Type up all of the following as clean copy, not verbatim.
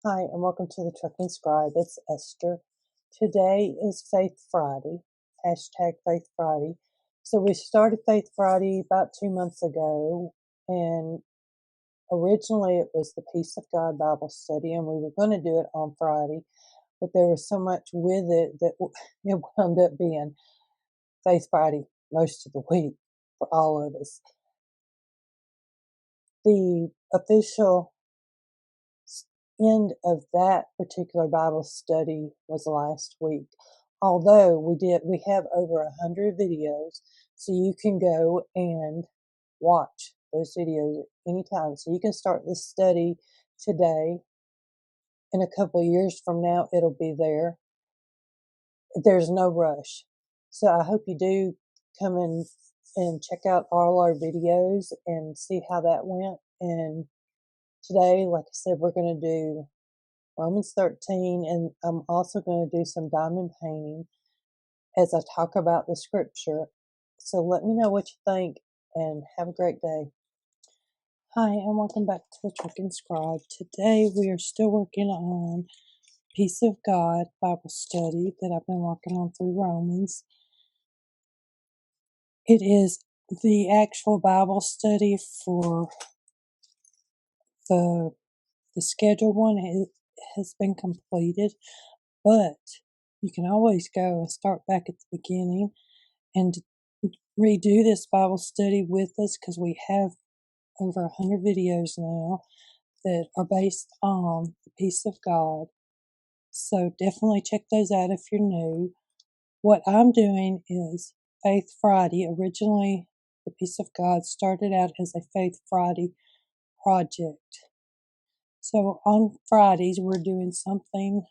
Hi, and welcome to the Trucking Scribe. It's Esther. Today is Faith Friday, hashtag Faith Friday. So we started Faith Friday about 2 months ago, and originally it was the Peace of God Bible study, and we were going to do it on Friday, but there was so much with it that it wound up being Faith Friday most of the week for all of us. The official end of that particular Bible study was last week. Although we have over 100 videos, so you can go and watch those videos anytime. So you can start this study today. In a couple of years from now, it'll be there. There's no rush. So I hope you do come in and check out all our videos and see how that went. And today, like I said, we're going to do Romans 13, and I'm also going to do some diamond painting as I talk about the scripture. So let me know what you think, and have a great day. Hi, and welcome back to the Trucking Scribe. Today we are still working on Peace of God Bible study that I've been working on through Romans. It is the actual Bible study for the scheduled one. It has been completed, but you can always go and start back at the beginning and redo this Bible study with us, because we have over 100 videos now that are based on the peace of God. So definitely check those out if you're new. What I'm doing is Faith Friday. Originally, the peace of God started out as a Faith Friday project. So on Fridays, we're doing something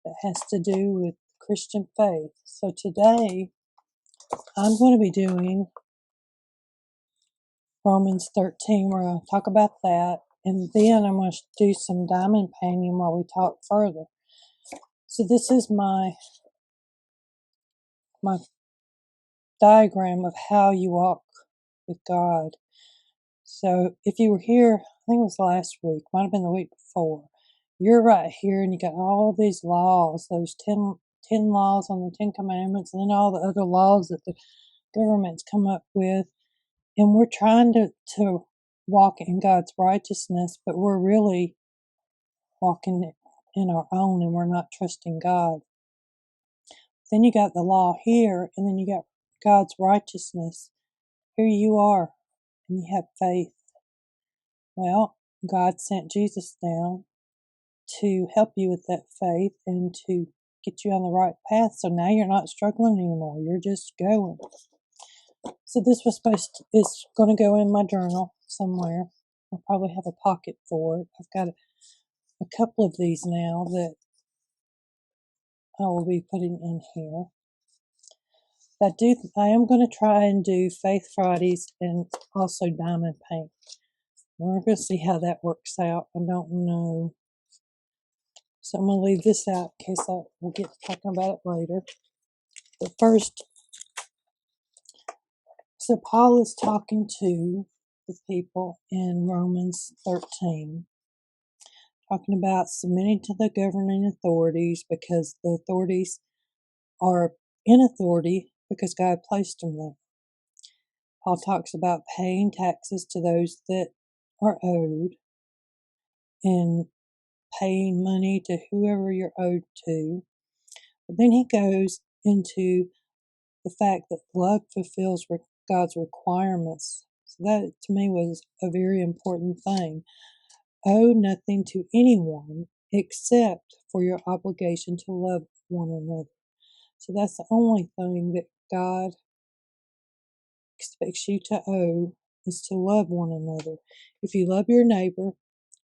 that has to do with Christian faith. So today, I'm going to be doing Romans 13. We're going to talk about that, and then I'm going to do some diamond painting while we talk further. So this is my diagram of how you walk with God. So if you were here, I think it was last week, might have been the week before, you're right here, and you got all these laws, those 10 laws on the 10 commandments, and then all the other laws that the government's come up with. And we're trying to walk in God's righteousness, but we're really walking in our own, and we're not trusting God. Then you got the law here, and then you got God's righteousness. Here you are, and you have faith. Well, God sent Jesus down to help you with that faith and to get you on the right path. So now you're not struggling anymore. You're just going. So this was is going to go in my journal somewhere. I'll probably have a pocket for it. I've got a couple of these now that I will be putting in here. I am going to try and do Faith Fridays and also diamond paint. We're going to see how that works out. I don't know. So I'm going to leave this out in case we'll get talking about it later. But first, so Paul is talking to the people in Romans 13, talking about submitting to the governing authorities, because the authorities are in authority because God placed them there. Paul talks about paying taxes to those that are owed, and paying money to whoever you're owed to. But then he goes into the fact that love fulfills God's requirements. So that to me was a very important thing. Owe nothing to anyone except for your obligation to love one another. So that's the only thing that God expects you to owe, is to love one another. If you love your neighbor,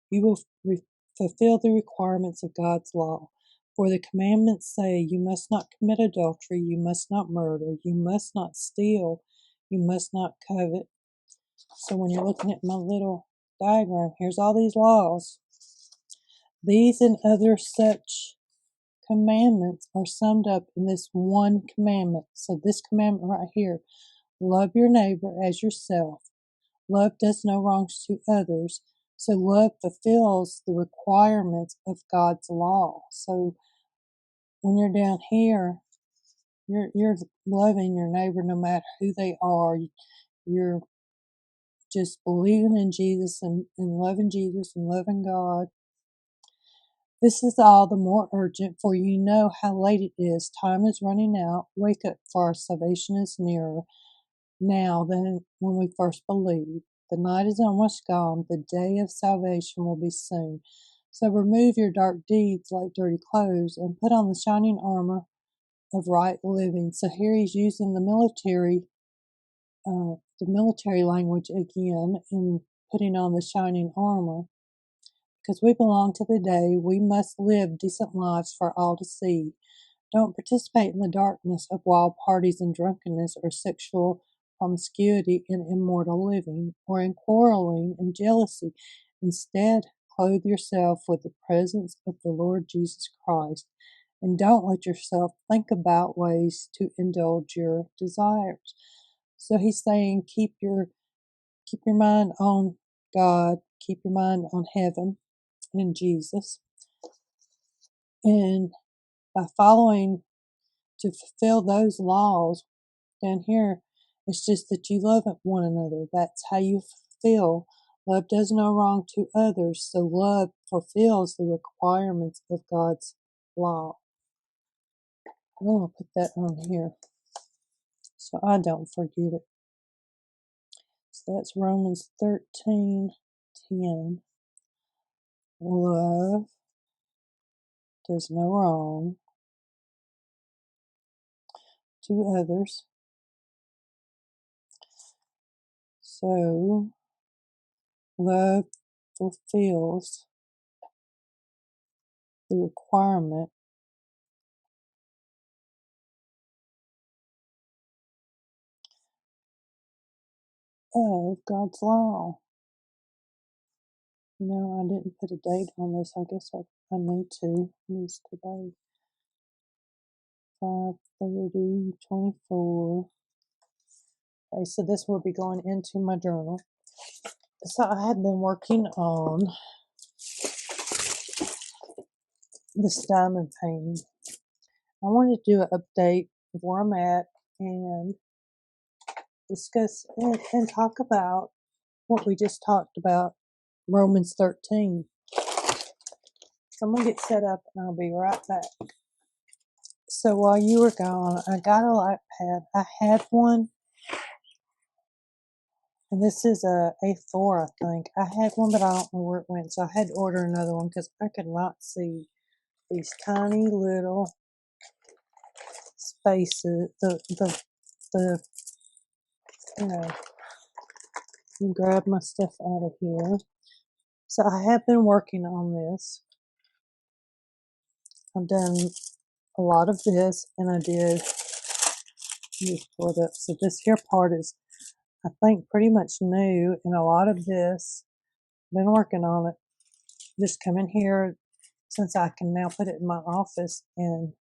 you will fulfill the requirements of God's law. For the commandments say, you must not commit adultery, you must not murder, you must not steal, you must not covet. So when you're looking at my little diagram, here's all these laws. These and other such commandments are summed up in this one commandment. So this commandment right here, love your neighbor as yourself. Love does no wrongs to others, So love fulfills the requirements of God's law. So when you're down here, you're loving your neighbor no matter who they are. You're just believing in Jesus and loving Jesus and loving God. This is all the more urgent, for you know how late it is. Time is running out. Wake up, for our salvation is nearer now than when we first believed. The night is almost gone. The day of salvation will be soon. So remove your dark deeds like dirty clothes and put on the shining armor of right living. So here he's using the military language again in putting on the shining armor. Because we belong to the day, we must live decent lives for all to see. Don't participate in the darkness of wild parties and drunkenness or sexual promiscuity and immoral living, or in quarreling and jealousy. Instead, clothe yourself with the presence of the Lord Jesus Christ, and don't let yourself think about ways to indulge your desires. So he's saying keep your mind on God, keep your mind on heaven and Jesus. And by following to fulfill those laws down here, it's just that you love one another. That's how you fulfill. Love does no wrong to others, so love fulfills the requirements of God's law. I want to put that on here so I don't forget it. So that's Romans 13:10. Love does no wrong to others. So love fulfills the requirement of God's law. No, I didn't put a date on this. I guess I need to. It's today. 5/30/24. Okay, so this will be going into my journal. So I had been working on this diamond painting. I wanted to do an update of where I'm at and discuss and talk about what we just talked about, Romans 13. So I'm going to get set up and I'll be right back. So while you were gone, I got a light pad. I had one, and this is a A4, I think. I had one, but I don't know where it went, so I had to order another one because I could not see these tiny little spaces. The grab my stuff out of here. So I have been working on this. I've done a lot of this, and I did. Just pull it up. So this here part is, I think, pretty much new, and a lot of this, been working on it. Just come in here, since I can now put it in my office and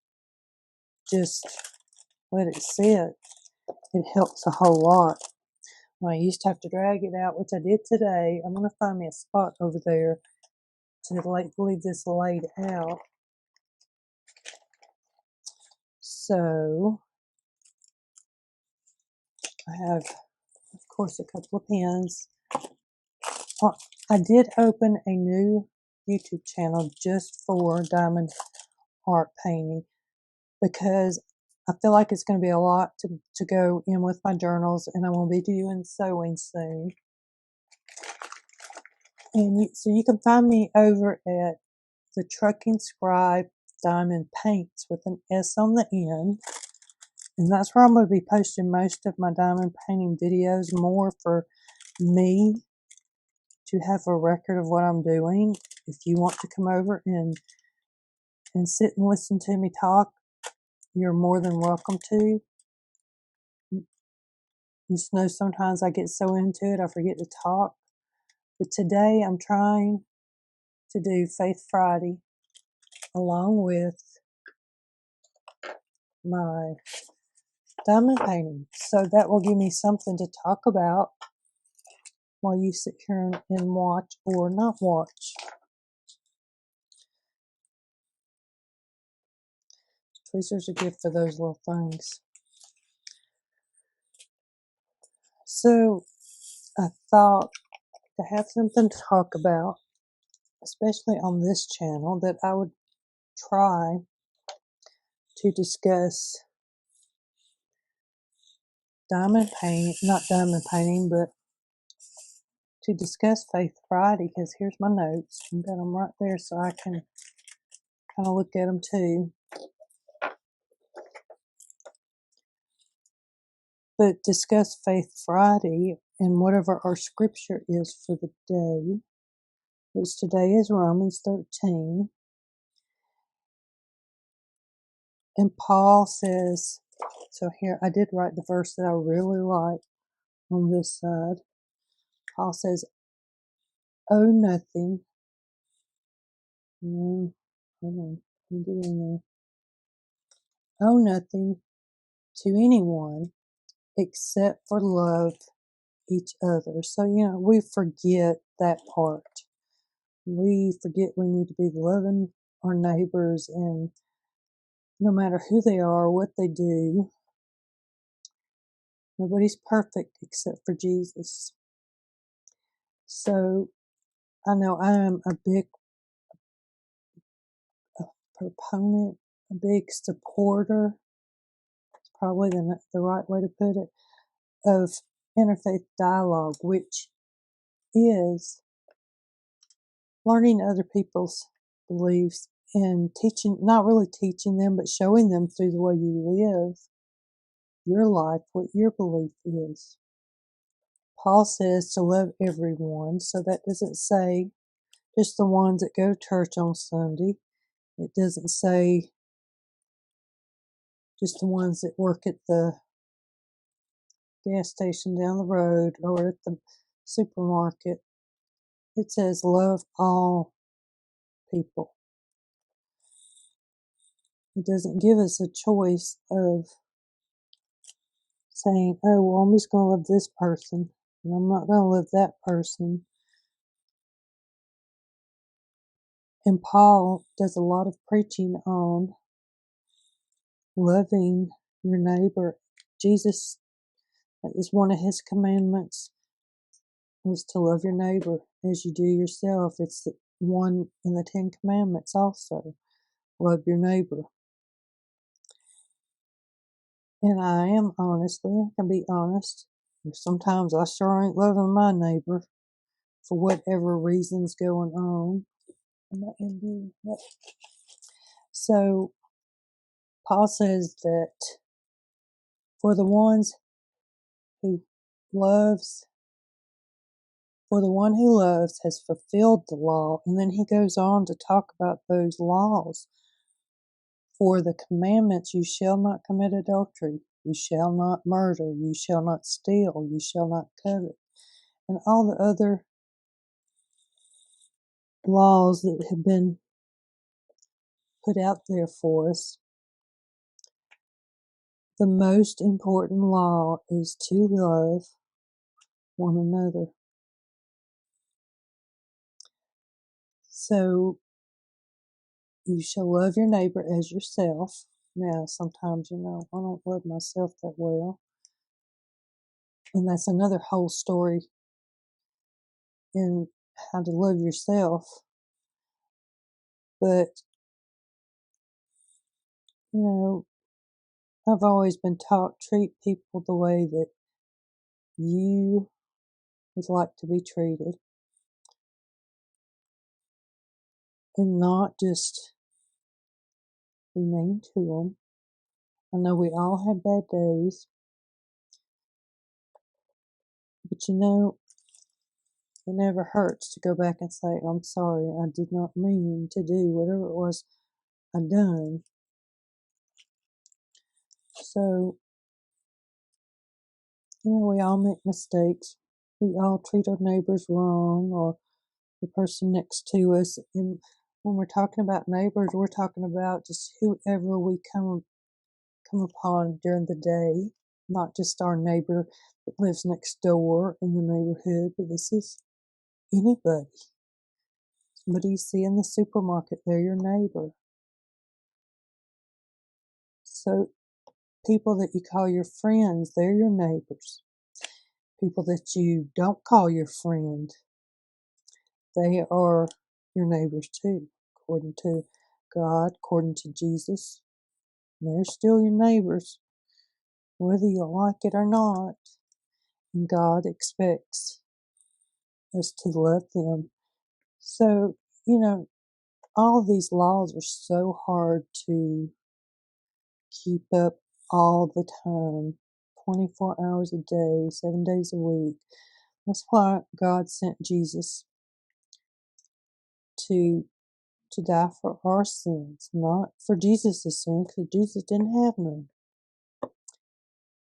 just let it sit. It helps a whole lot. When I used to have to drag it out, which I did today, I'm going to find me a spot over there to leave this laid out. So I have, of course, a couple of pens. I did open a new YouTube channel just for diamond art painting because I feel like it's going to be a lot to go in with my journals, and I will be doing sewing soon. And so you can find me over at the Trucking Scribe Diamond Paints with an S on the end. And that's where I'm going to be posting most of my diamond painting videos, more for me to have a record of what I'm doing. If you want to come over and sit and listen to me talk, you're more than welcome to. You just know sometimes I get so into it, I forget to talk. But today I'm trying to do Faith Friday along with my diamond painting. So that will give me something to talk about while you sit here and watch or not watch. Tweezers are good for those little things. So I thought to have something to talk about, especially on this channel, that I would try to discuss not diamond painting, but to discuss Faith Friday, because here's my notes. I've got them right there so I can kind of look at them too. But discuss Faith Friday and whatever our scripture is for the day, which today is Romans 13. And Paul says, so here I did write the verse that I really like on this side. Paul says, owe nothing. No, hold on, let me get in there. Owe nothing to anyone except for love each other. So, we forget that part. We forget we need to be loving our neighbors, and no matter who they are, what they do, nobody's perfect except for Jesus. So I know I am a big proponent, a big supporter, it's probably the right way to put it, of interfaith dialogue, which is learning other people's beliefs and teaching, not really teaching them, but showing them through the way you live your life what your belief is. Paul says to love everyone, so that doesn't say just the ones that go to church on Sunday. It doesn't say just the ones that work at the gas station down the road or at the supermarket. It says love all people. It doesn't give us a choice of saying, oh, well, I'm just going to love this person and I'm not going to love that person. And Paul does a lot of preaching on loving your neighbor. Jesus, that is one of his commandments, was to love your neighbor as you do yourself. It's the one in the 10 Commandments also. Love your neighbor. And I can be honest. Sometimes I sure ain't loving my neighbor for whatever reasons going on. So Paul says that for the one who loves has fulfilled the law. And then he goes on to talk about those laws. For the commandments, you shall not commit adultery, you shall not murder, you shall not steal, you shall not covet, and all the other laws that have been put out there for us. The most important law is to love one another. So you shall love your neighbor as yourself. Now, sometimes, I don't love myself that well. And that's another whole story in how to love yourself. But, I've always been taught, treat people the way that you would like to be treated. And not just be mean to them. I know we all have bad days. But it never hurts to go back and say, I'm sorry, I did not mean to do whatever it was I done. So, we all make mistakes. We all treat our neighbors wrong or the person next to us. And when we're talking about neighbors, we're talking about just whoever we come upon during the day. not just our neighbor that lives next door in the neighborhood, but this is anybody. Somebody you see in the supermarket, they're your neighbor. So people that you call your friends, they're your neighbors. People that you don't call your friend, they are your neighbors too, according to God, according to Jesus. They're still your neighbors, whether you like it or not. And God expects us to love them. So, all of these laws are so hard to keep up all the time, 24 hours a day, 7 days a week. That's why God sent Jesus to die for our sins, not for Jesus' sins, because Jesus didn't have none.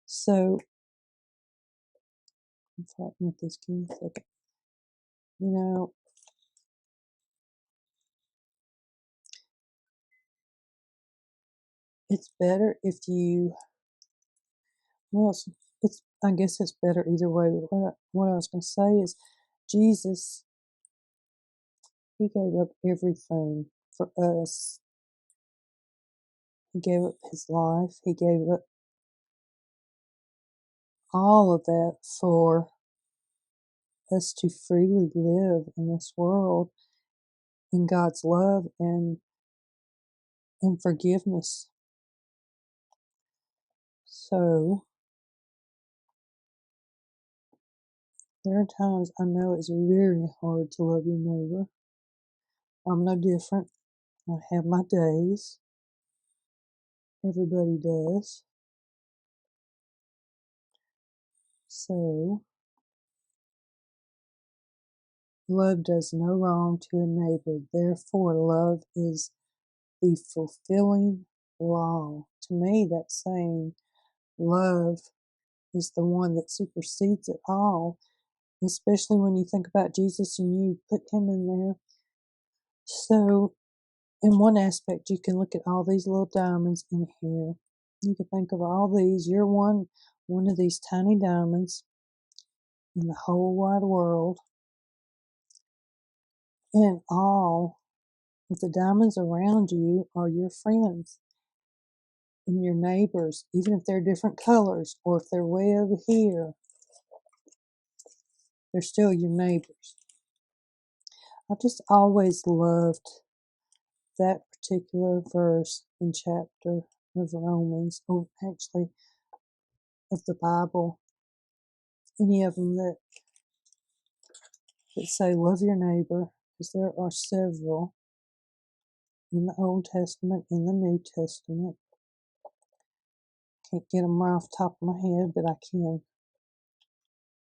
So, I'm fighting with this. Give me a second. It's better if you, well, I guess it's better either way. But what I was going to say is, Jesus, he gave up everything for us. He gave up his life. He gave up all of that for us to freely live in this world in God's love and forgiveness. So there are times I know it's very hard to love your neighbor. I'm no different. I have my days. Everybody does. So love does no wrong to a neighbor. Therefore, love is the fulfilling law. To me, that's saying love is the one that supersedes it all, especially when you think about Jesus and you put him in there. So, in one aspect, you can look at all these little diamonds in here. You can think of all these. You're one of these tiny diamonds in the whole wide world. And all of the diamonds around you are your friends and your neighbors, even if they're different colors or if they're way over here, they're still your neighbors. I've just always loved that particular verse in chapter of Romans, or actually of the Bible. Any of them that say love your neighbor, because there are several in the Old Testament, in the New Testament. Can't get them right off the top of my head, but I can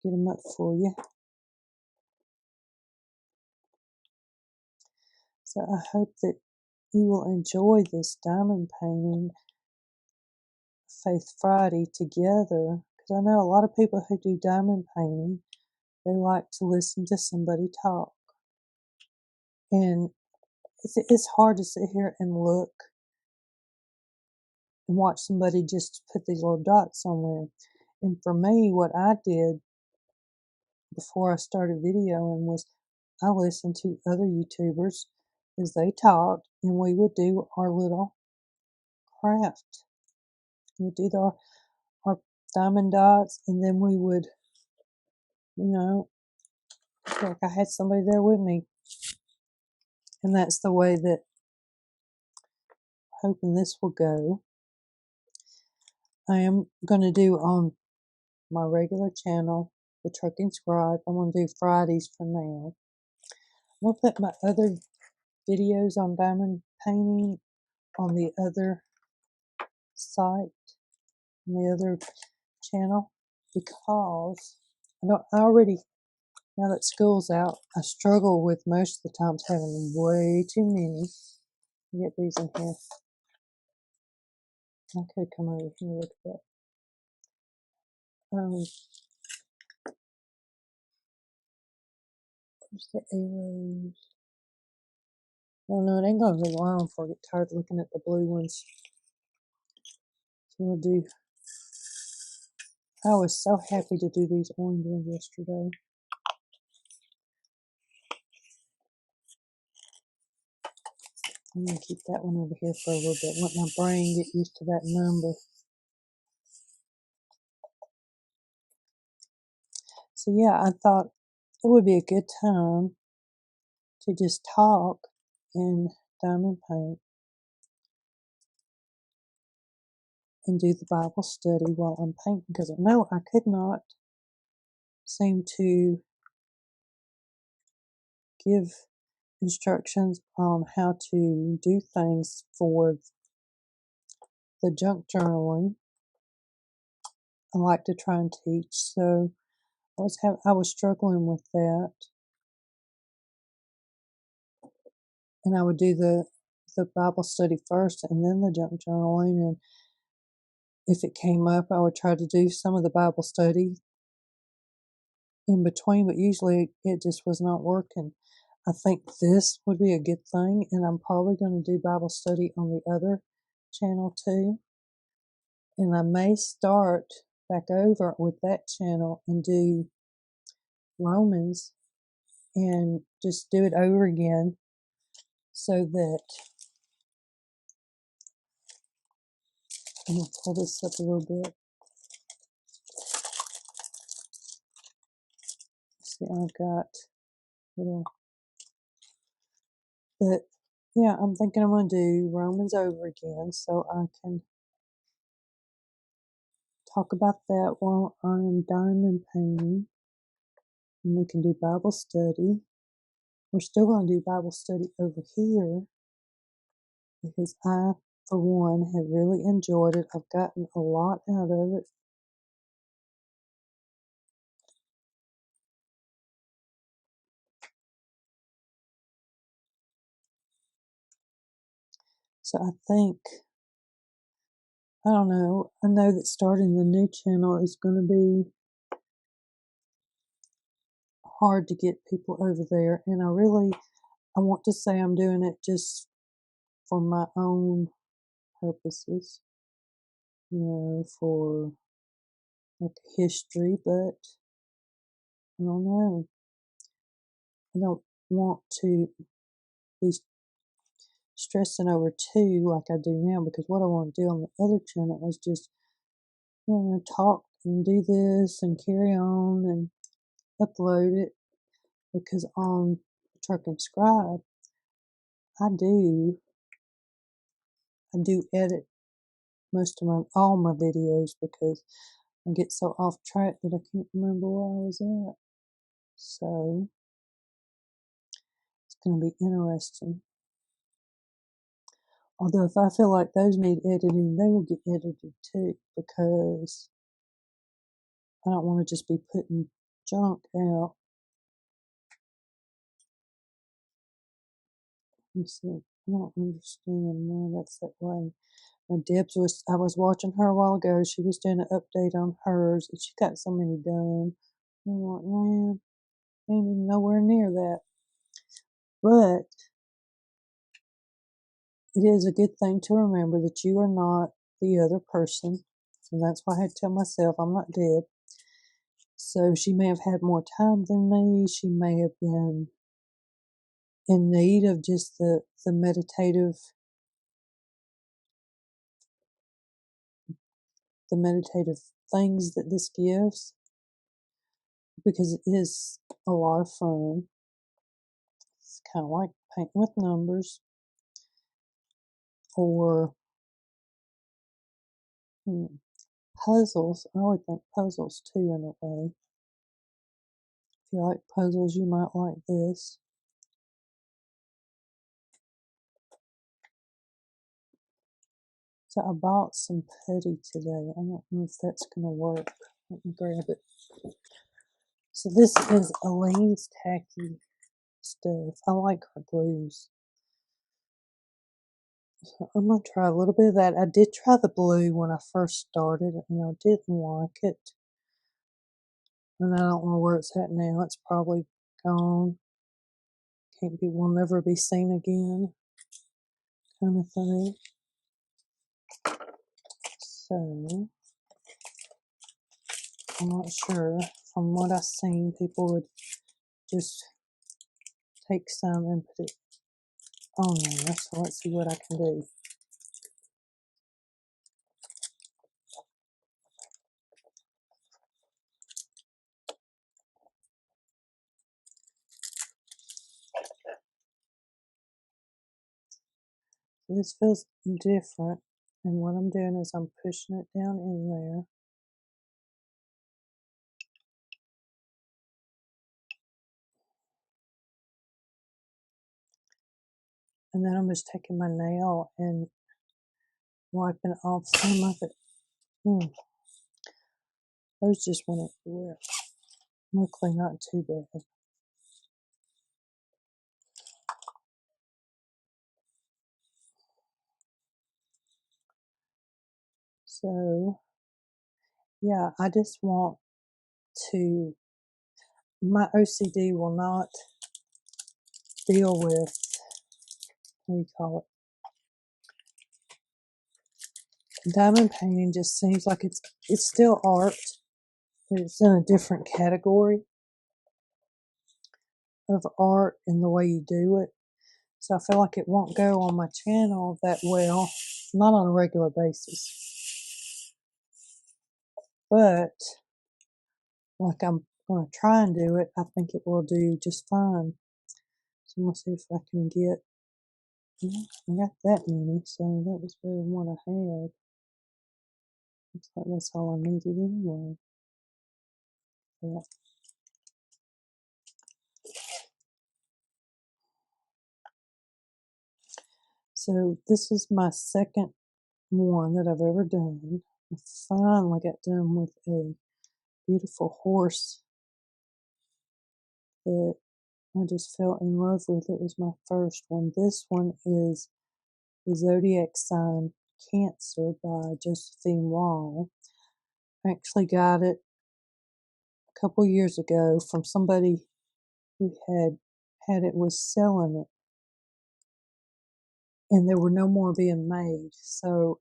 get them up for you. So I hope that you will enjoy this diamond painting Faith Friday together, because I know a lot of people who do diamond painting, they like to listen to somebody talk. And it's hard to sit here and look and watch somebody just put these little dots somewhere. And for me, what I did before I started videoing was I listened to other YouTubers as they talked, and we would do our little craft. We'd do our diamond dots, and then we would, feel like I had somebody there with me. And that's the way that I'm hoping this will go. I am going to do on my regular channel, the Trucking Scribe. I'm going to do Fridays for now. I'm going to put my other videos on diamond painting on the other site, on the other channel, because I already, now that school's out, I struggle with most of the times having way too many. Get these in here. I could come over here and look at that. Where's the arrows? Oh no, it ain't gonna be long before I get tired of looking at the blue ones. So we'll do I was so happy to do these orange ones yesterday. I'm going to keep that one over here for a little bit. Let my brain get used to that number. So yeah, I thought it would be a good time to just talk and diamond paint and do the Bible study while I'm painting, because I know I could not seem to give instructions on how to do things for the junk journaling I like to try and teach. So I was struggling with that, and I would do the Bible study first and then the junk journaling, and if it came up, I would try to do some of the Bible study in between, but usually it just was not working. I think this would be a good thing, and I'm probably going to do Bible study on the other channel too. And I may start back over with that channel and do Romans and just do it over again, so that I'm going to pull this up a little bit. See, I've got little, but yeah, I'm thinking I'm going to do Romans over again so I can talk about that while I'm diamond painting, and we can do Bible study. We're still going to do Bible study over here because I, for one, have really enjoyed it. I've gotten a lot out of it. So I think, I don't know, I know that starting the new channel is going to be hard to get people over there, and I want to say I'm doing it just for my own purposes, for like history, but I don't know. I don't want to be stressing over two like I do now, because what I want to do on the other channel is just, talk and do this and carry on and upload it, because on Truck and Scribe, I do edit all my videos, because I get so off track that I can't remember where I was at. So it's going to be interesting. Although if I feel like those need editing, they will get edited too, because I don't want to just be putting junk out. Let me see. I don't understand why that's that way. Now I was watching her a while ago. She was doing an update on hers, and she got so many done. I'm like, man, I ain't even nowhere near that. But it is a good thing to remember that you are not the other person. And that's why I had to tell myself I'm not Deb. So she may have had more time than me. She may have been in need of just the meditative things that this gives, because it is a lot of fun. It's kind of like painting with numbers, or puzzles. I would think puzzles too, in a way. If you like puzzles, you might like this. So I bought some putty today. I don't know if that's going to work. Let me grab it. So this is Elaine's tacky stuff. I like her glues. So I'm going to try a little bit of that. I did try the blue when I first started, and I didn't like it. And I don't know where it's at now. It's probably gone. Will never be seen again, kind of thing. So I'm not sure. From what I've seen, people would just take some and put it on there. So let's see what I can do. This feels different, and what I'm doing is I'm pushing it down in there. And then I'm just taking my nail and wiping off some of it. Those just went everywhere. Luckily not too bad. So, yeah, I just want to, my OCD will not deal with, what do you call it? Diamond painting just seems like it's still art, but it's in a different category of art in the way you do it. So I feel like it won't go on my channel that well, not on a regular basis. But like I'm going to try and do it, I think it will do just fine. So I'm going to see if I can get, I got that many, so that was better than what I had. Looks like that's all I needed anyway. Yeah. So this is my second one that I've ever done. I finally got done with a beautiful horse that I just fell in love with. It was my first one. This one is the Zodiac Sign Cancer by Josephine Wall. I actually got it a couple years ago from somebody who had it, was selling it, and there were no more being made. So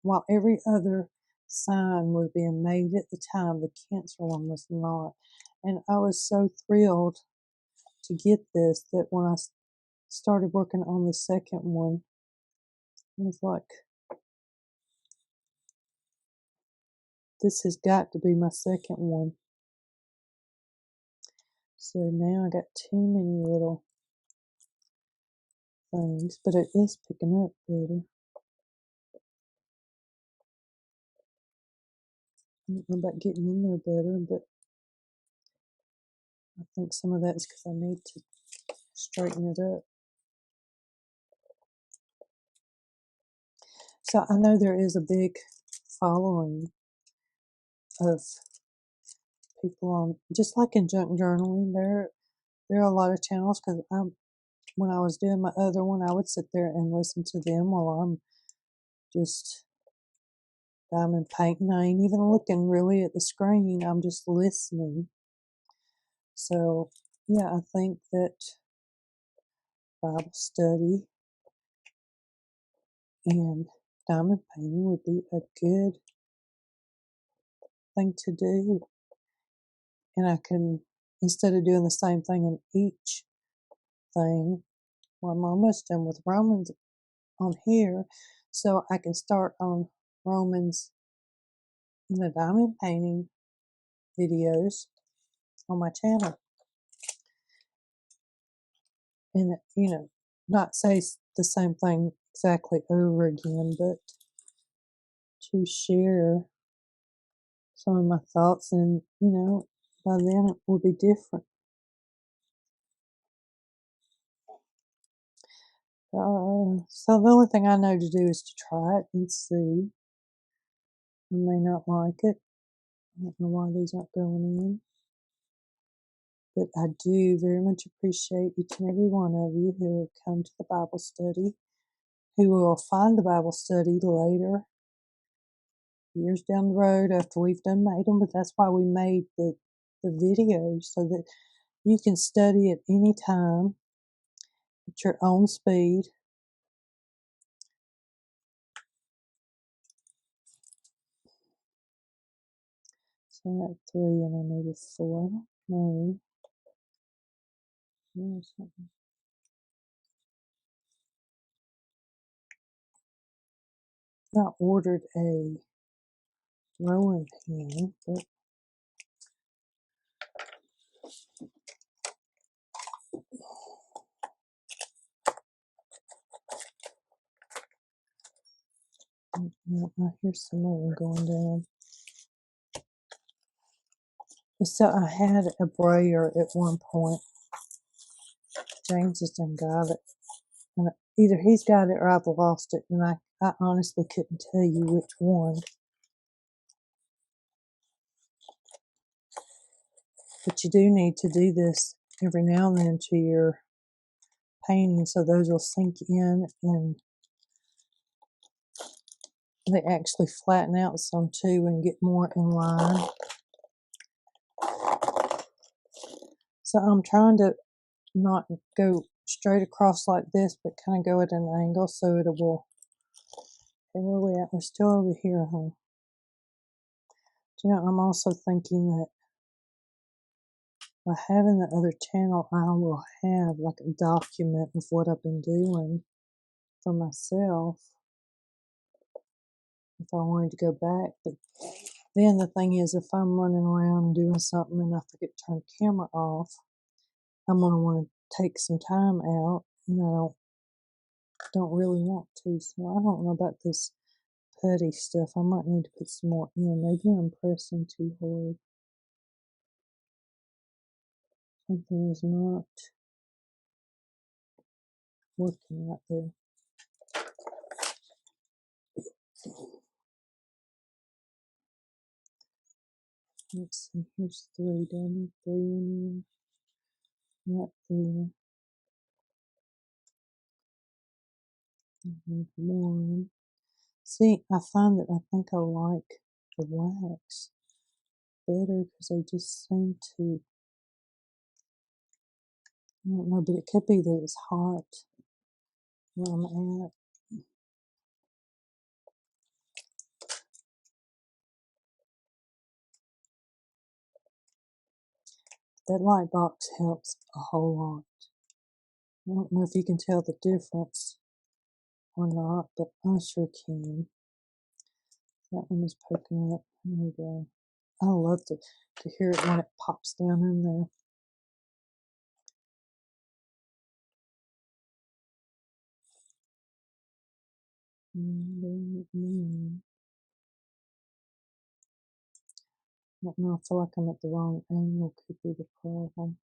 while every other sign was being made at the time, the Cancer one was not. And I was so thrilled to get this that when I started working on the second one, I was like, this has got to be my second one. So now I got too many little things, but it is picking up better. I don't know about getting in there better, but I think some of that is because I need to straighten it up. So I know there is a big following of people on, just like in junk journaling, there are a lot of channels, because when I was doing my other one, I would sit there and listen to them while I'm just diamond painting. I ain't even looking really at the screen. I'm just listening. So yeah, I think that Bible study and diamond painting would be a good thing to do. And I can, instead of doing the same thing in each thing, well, I'm almost done with Romans on here, so I can start on Romans in the diamond painting videos on my channel. And, not say the same thing exactly over again, but to share some of my thoughts, and, by then it will be different. So the only thing I know to do is to try it and see. I may not like it. I don't know why these aren't going in. But I do very much appreciate each and every one of you who have come to the Bible study, who will find the Bible study later, years down the road after we've done made them. But that's why we made the videos, so that you can study at any time at your own speed. So I got 3 and I needed 4. I don't know. There's something. I ordered a rolling pin, but yeah, I hear someone going down. So I had a brayer at one point. James has done got it. And either he's got it or I've lost it, and I honestly couldn't tell you which one. But you do need to do this every now and then to your painting so those will sink in and they actually flatten out some too and get more in line. So I'm trying to not go straight across like this, but kind of go at an angle so it will. And where are we at? We're still over here, huh? You know, I'm also thinking that by having the other channel, I will have like a document of what I've been doing for myself if I wanted to go back. But then the thing is, if I'm running around doing something and I forget to turn the camera off, I'm going to want to take some time out, and I don't really want to. So I don't know about this putty stuff. I might need to put some more in. Maybe I'm pressing too hard. Something is not working right there. Let's see, here's 3. Do I need 3 in here? Not there. I need 1. See, I find that I think I like the wax better because they just seem to, I don't know, but it could be that it's hot where I'm at. That light box helps a whole lot. I don't know if you can tell the difference or not, but I sure can. That one is poking up. There we go. I love to hear it when it pops down in there. I don't know, I feel like I'm at the wrong angle, could be the problem.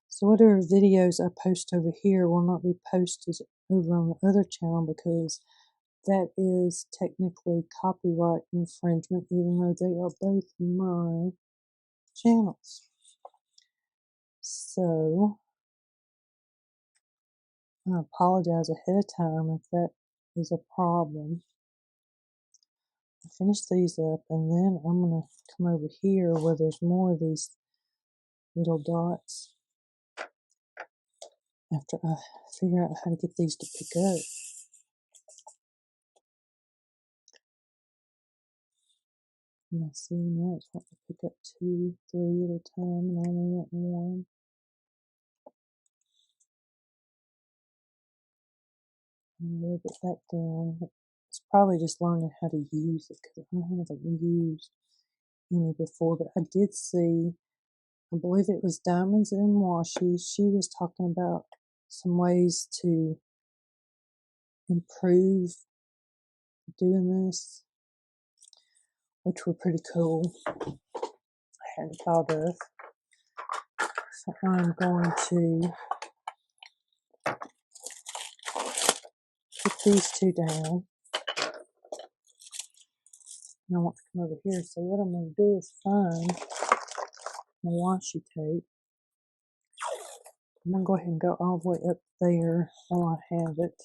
So whatever videos I post over here will not be posted over on the other channel because that is technically copyright infringement, even though they are both my channels. So I apologize ahead of time if that is a problem. I'll finish these up and then I'm going to come over here where there's more of these little dots after I figure out how to get these to pick up. Yeah, see, now it's wanting to pick up 2, 3 at a time, and I only want 1. And rub it back down. It's probably just learning how to use it because I haven't used any before. But I did see, I believe it was Diamonds and Washi. She was talking about some ways to improve doing this, which were pretty cool. I hadn't thought of. So I'm going to put these 2 down. And I want to come over here. So what I'm going to do is find my washi tape. I'm going to go ahead and go all the way up there while I have it.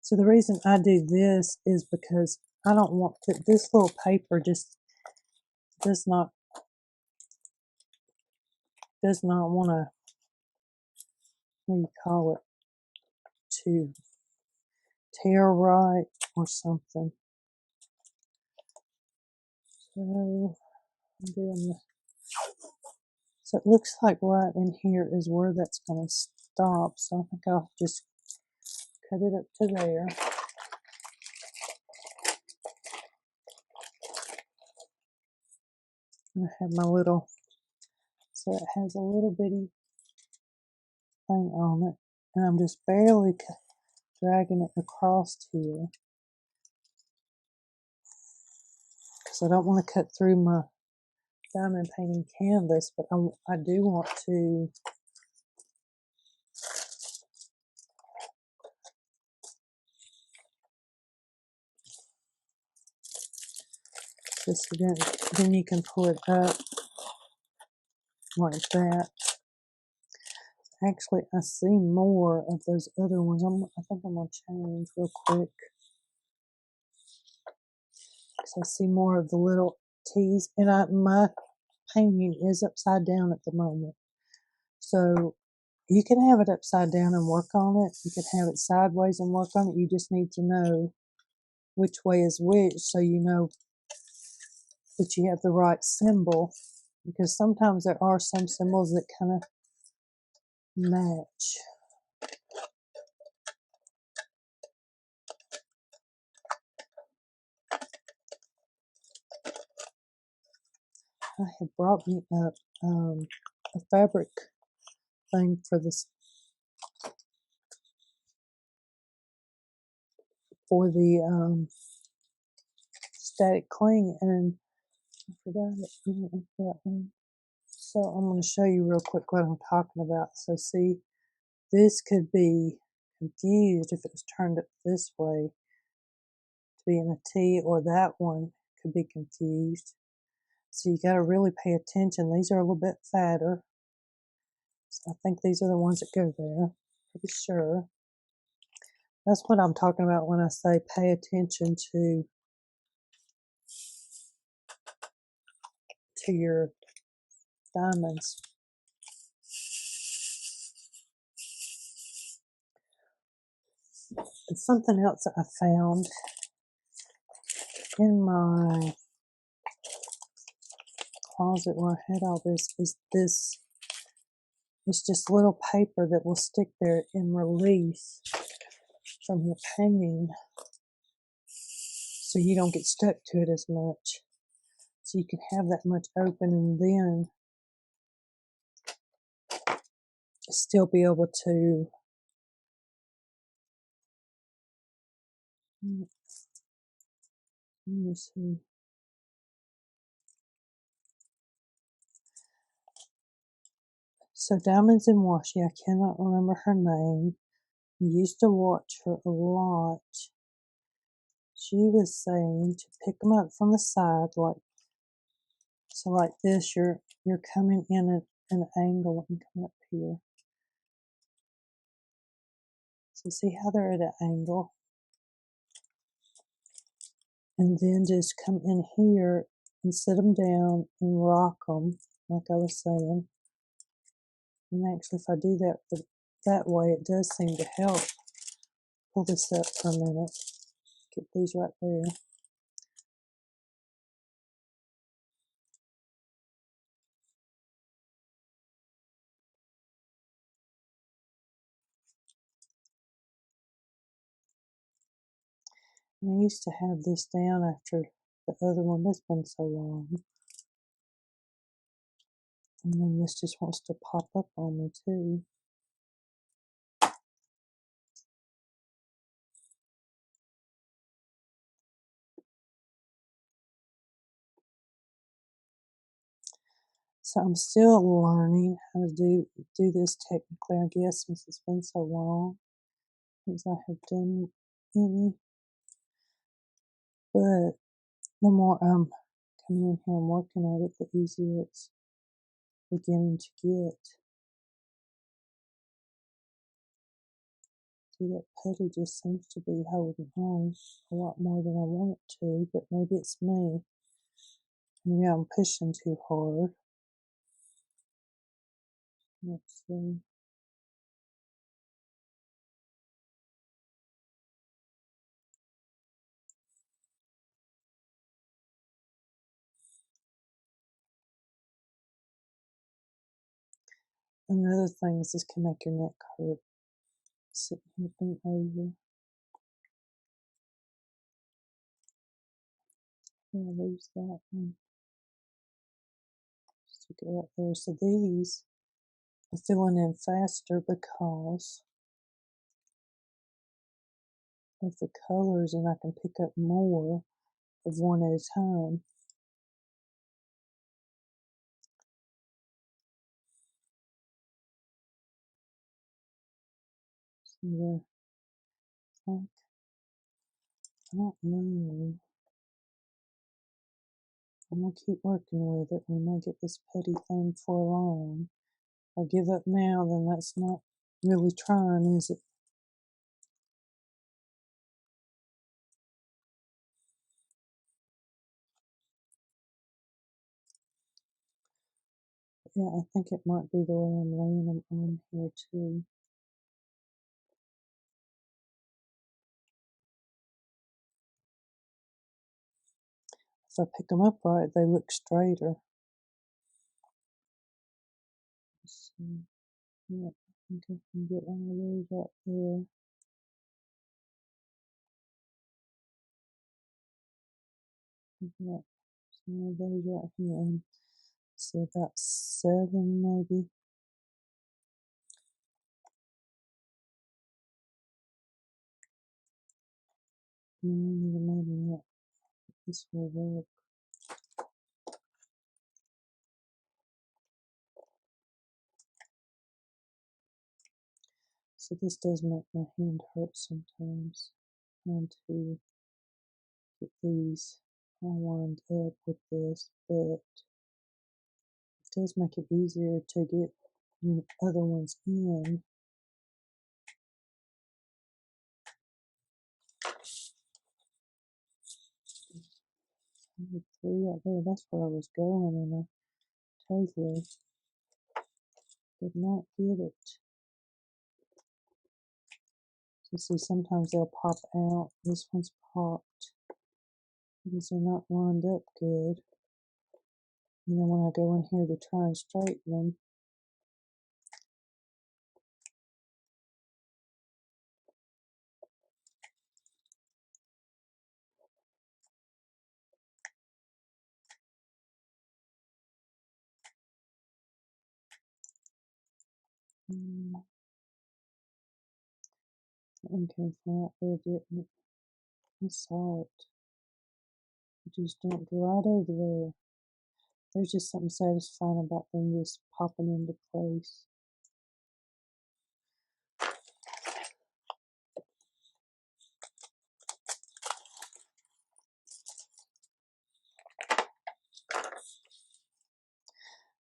So the reason I do this is because I don't want to, this little paper just does not does not want to, what do you call it, to tear right or something. So I'm doing the, so it looks like right in here is where that's going to stop. So I think I'll just cut it up to there. And I have my little, so it has a little bitty thing on it. And I'm just barely dragging it across here. Because I don't want to cut through my diamond painting canvas, but I do want to just, then you can pull it up like that. Actually, I see more of those other ones. I think I'm going to change real quick. Because I see more of the little T's. And my painting is upside down at the moment. So you can have it upside down and work on it. You can have it sideways and work on it. You just need to know which way is which so you know that you have the right symbol. Because sometimes there are some symbols that kind of match. I have brought me up a fabric thing for this, for the static cling, and I forgot it. That one. So I'm going to show you real quick what I'm talking about. So see, this could be confused if it was turned up this way to be in a T, or that one could be confused. So you got to really pay attention. These are a little bit fatter. So I think these are the ones that go there. Pretty sure. That's what I'm talking about when I say pay attention to your diamonds. And something else that I found in my closet where I had all this is this. It's just little paper that will stick there in release from your painting, so you don't get stuck to it as much. So you can have that much open and then still be able to let me see. So Diamonds and Washi, I cannot remember her name. I used to watch her a lot. She was saying to pick them up from the side, like so, like this. You're coming in at an angle and come up here. So see how they're at an angle, and then just come in here and sit them down and rock them, like I was saying. And actually, if I do that way, it does seem to help. Pull this up for a minute. Get these right there. And I used to have this down after the other one. That's been so long. And then this just wants to pop up on me too. So I'm still learning how to do this technically, I guess, since it's been so long since I have done any. But the more I'm coming in here and working at it, the easier it's beginning to get. See, that putty just seems to be holding on a lot more than I want it to, but maybe it's me. Maybe I'm pushing too hard. Let's see. Another thing is this can make your neck hurt. Sitting here bent over. Yeah, lose that one. Stick it right there. So these are filling in faster because of the colors, and I can pick up more of one at a time. So yeah, like, I don't know. I'm gonna keep working with it. We may get this petty thing for long. If I give up now, then that's not really trying, is it? Yeah, I think it might be the way I'm laying them on here too. If I pick them up right, they look straighter. Let's see. Yeah, I think I can get all those up there. Yeah, some of those right here. See about 7 maybe. No, need more than that. This will work. So this does make my hand hurt sometimes. Trying to get these all lined up with this, but it does make it easier to get the other ones in. Three right there, that's where I was going, and I totally did not get it. So see, sometimes they'll pop out. This one's popped because they're not lined up good. And then when I go in here to try and straighten them, that one came from right there, didn't it? I saw it. It just jumped right over there. There's just something satisfying about them just popping into place.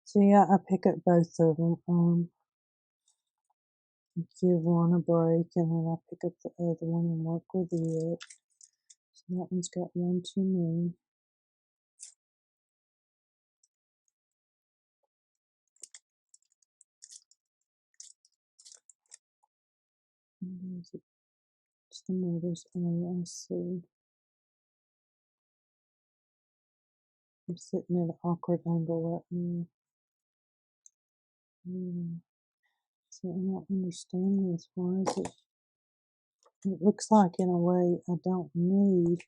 So yeah, I pick up both of them. Give one a break, and then I pick up the other one and work with it. So that one's got one too many. Somewhere there's I see. I'm sitting at an awkward angle right now. See, I don't understand this. Why is it? It looks like in a way I don't need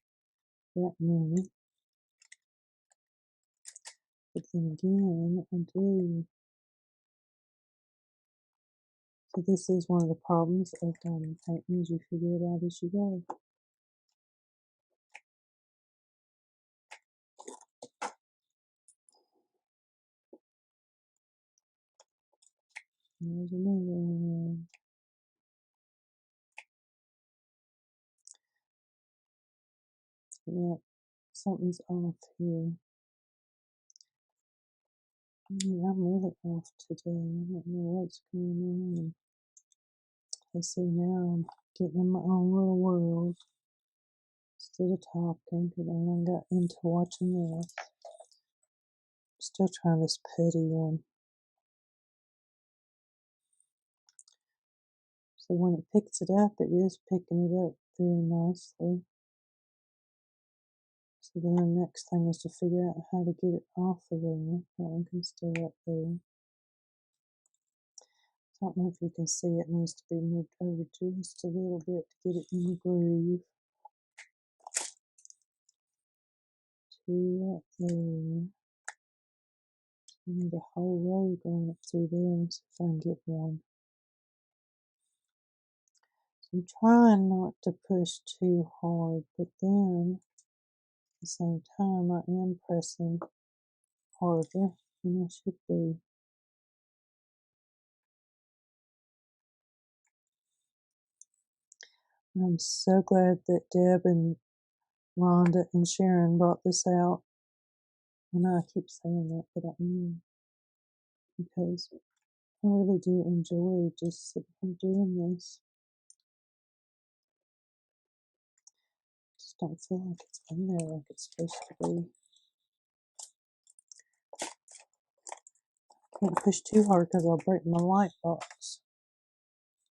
that many. But then again, I do. So this is one of the problems of diamond painting, is you figure it out as you go. There's another one. Yeah, something's off here. Yeah, I'm really off today. I don't know what's going on. I see now I'm getting in my own little world instead of talking, because I got into watching this. Still trying this putty one. So when it picks it up, it is picking it up very nicely. So then the next thing is to figure out how to get it off of there. That one can stay up there. I don't know if you can see it needs to be moved over just a little bit to get it in the groove. Two up there. I need a whole row going up through there and see if I can get one. So I'm trying not to push too hard, but then at the same time I am pressing harder than I should be. I'm so glad that Deb and Rhonda and Sharon brought this out. I know I keep saying that, but I mean, because I really do enjoy just sitting here doing this. Just don't feel like it's in there like it's supposed to be. Can't push too hard because I'll break my light box.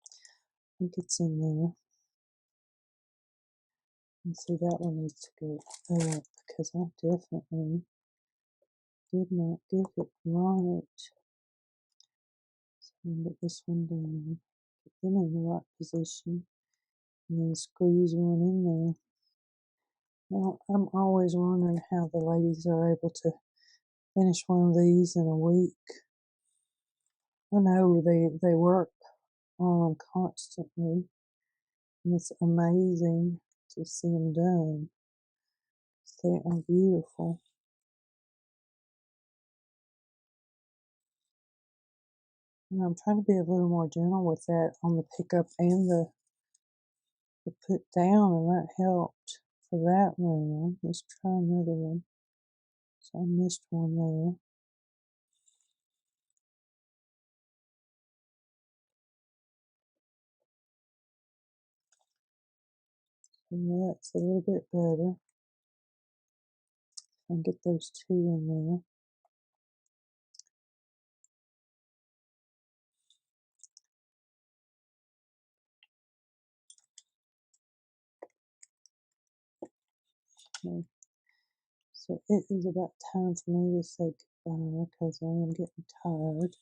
I think it's in there. And see, that one needs to go up because I definitely did not get it right. So I'm going to get this one down, get them in the right position, and then squeeze one in there. Now, I'm always wondering how the ladies are able to finish one of these in a week. I know they work on them constantly, and it's amazing to see them done. They are beautiful. And I'm trying to be a little more gentle with that on the pickup and the put down, and that helped for that round. Let's try another one. So I missed one there. So yeah, that's a little bit better. I'll get those two in there. Okay. So it is about time for me to say goodbye because I am getting tired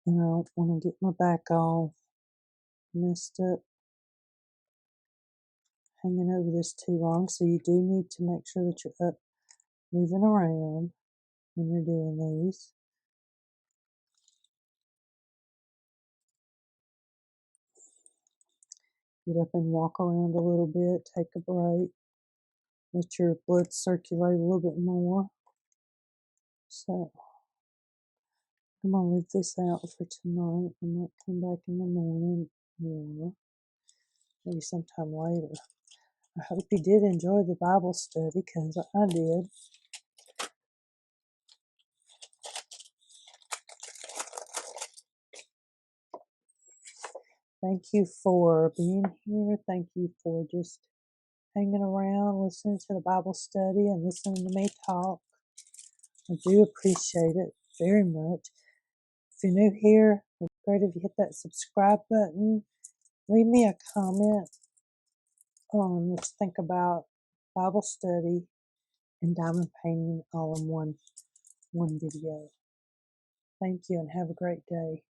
and I don't want to get my back all messed up hanging over this too long. So you do need to make sure that you're up moving around when you're doing these. Get up and walk around a little bit, take a break, let your blood circulate a little bit more. So I'm going to leave this out for tonight. I might come back in the morning or maybe sometime later. I hope you did enjoy the Bible study because I did. Thank you for being here. Thank you for just hanging around, listening to the Bible study and listening to me talk. I do appreciate it very much. If you're new here, it'd be great if you hit that subscribe button. Leave me a comment on what you think about Bible study and diamond painting all in one video. Thank you and have a great day.